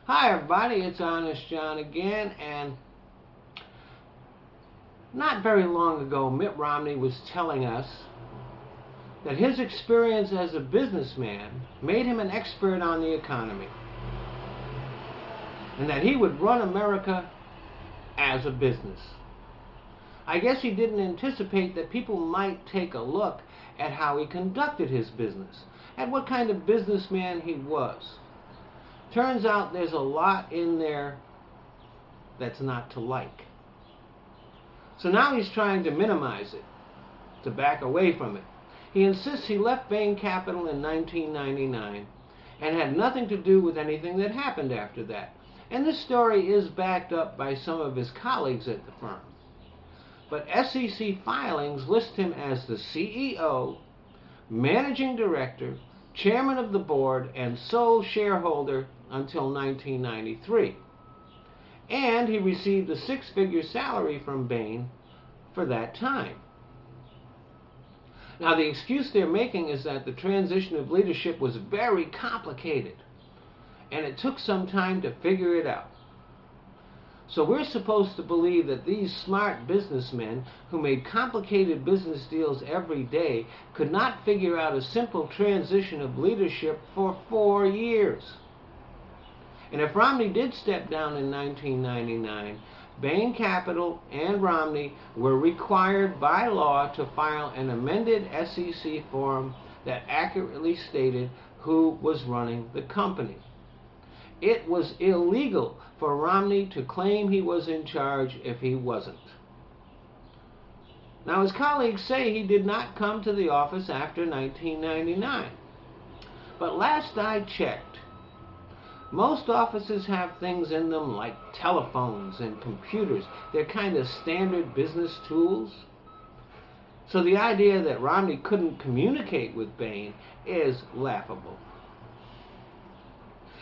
Hi everybody, it's Honest John again, and not very long ago Mitt Romney was telling us that his experience as a businessman made him an expert on the economy and that he would run America as a business. I guess he didn't anticipate that people might take a look at how he conducted his business, at what kind of businessman he was. Turns out there's a lot in there that's not to like. So now he's trying to minimize it, to back away from it. He insists he left Bain Capital in 1999 and had nothing to do with anything that happened after that. And this story is backed up by some of his colleagues at the firm. But SEC filings list him as the CEO, managing director, chairman of the board, and sole shareholder until 1993. And he received a six-figure salary from Bain for that time. Now, the excuse they're making is that the transition of leadership was very complicated, and it took some time to figure it out. So we're supposed to believe that these smart businessmen who made complicated business deals every day could not figure out a simple transition of leadership for 4 years. And if Romney did step down in 1999, Bain Capital and Romney were required by law to file an amended SEC form that accurately stated who was running the company. It was illegal for Romney to claim he was in charge if he wasn't. Now, his colleagues say he did not come to the office after 1999. But last I checked, most offices have things in them like telephones and computers. They're kind of standard business tools. So the idea that Romney couldn't communicate with Bain is laughable.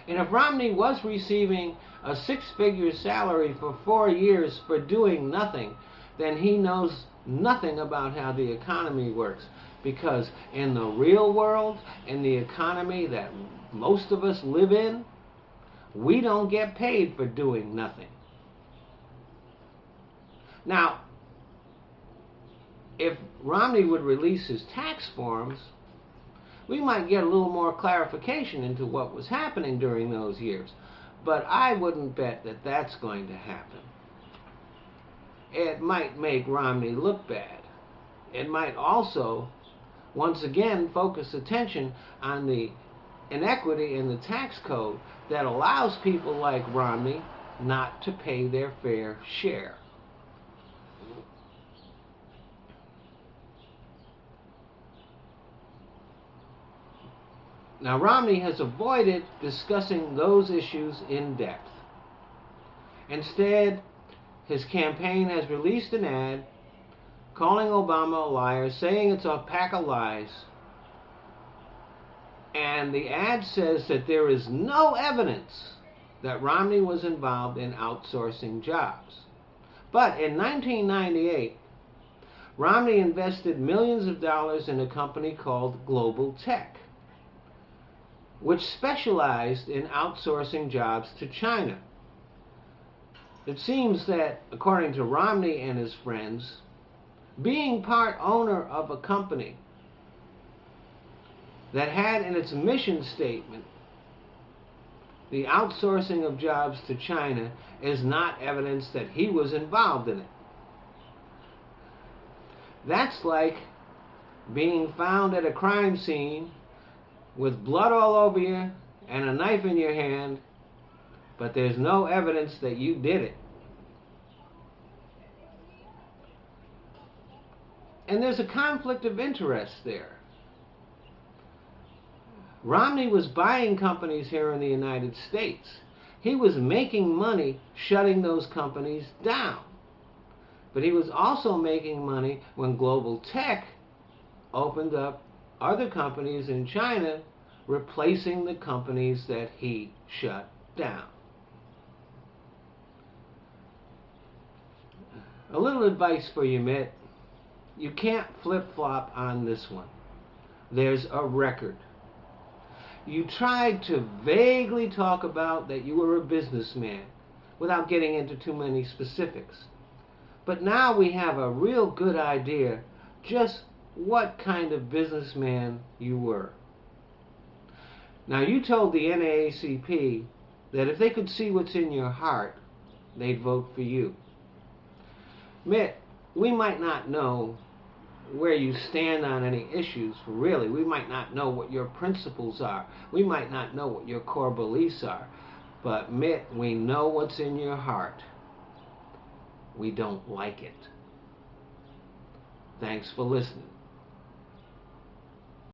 And if Romney was receiving a six-figure salary for 4 years for doing nothing, then he knows nothing about how the economy works. Because in the real world, in the economy that most of us live in, we don't get paid for doing nothing. Now, if Romney would release his tax forms, we might get a little more clarification into what was happening during those years. But I wouldn't bet that that's going to happen. It might make Romney look bad. It might also, once again, focus attention on the inequity in the tax code that allows people like Romney not to pay their fair share. Now, Romney has avoided discussing those issues in depth. Instead, his campaign has released an ad calling Obama a liar, saying it's a pack of lies. And the ad says that there is no evidence that Romney was involved in outsourcing jobs. But in 1998, Romney invested millions of dollars in a company called Global Tech, which specialized in outsourcing jobs to China. It seems that, according to Romney and his friends, being part owner of a company that had in its mission statement the outsourcing of jobs to China is not evidence that he was involved in it. That's like being found at a crime scene with blood all over you and a knife in your hand, but there's no evidence that you did it. And there's a conflict of interest there. Romney was buying companies here in the United States. He was making money shutting those companies down. But he was also making money when Global Tech opened up other companies in China, replacing the companies that he shut down. A little advice for you, Mitt. You can't flip-flop on this one. There's a record. You tried to vaguely talk about that you were a businessman without getting into too many specifics. But now we have a real good idea just what kind of businessman you were. Now, you told the NAACP that if they could see what's in your heart, they'd vote for you. Mitt, we might not know where you stand on any issues, really. We might not know what your principles are. We might not know what your core beliefs are. But Mitt, we know what's in your heart. We don't like it. Thanks for listening.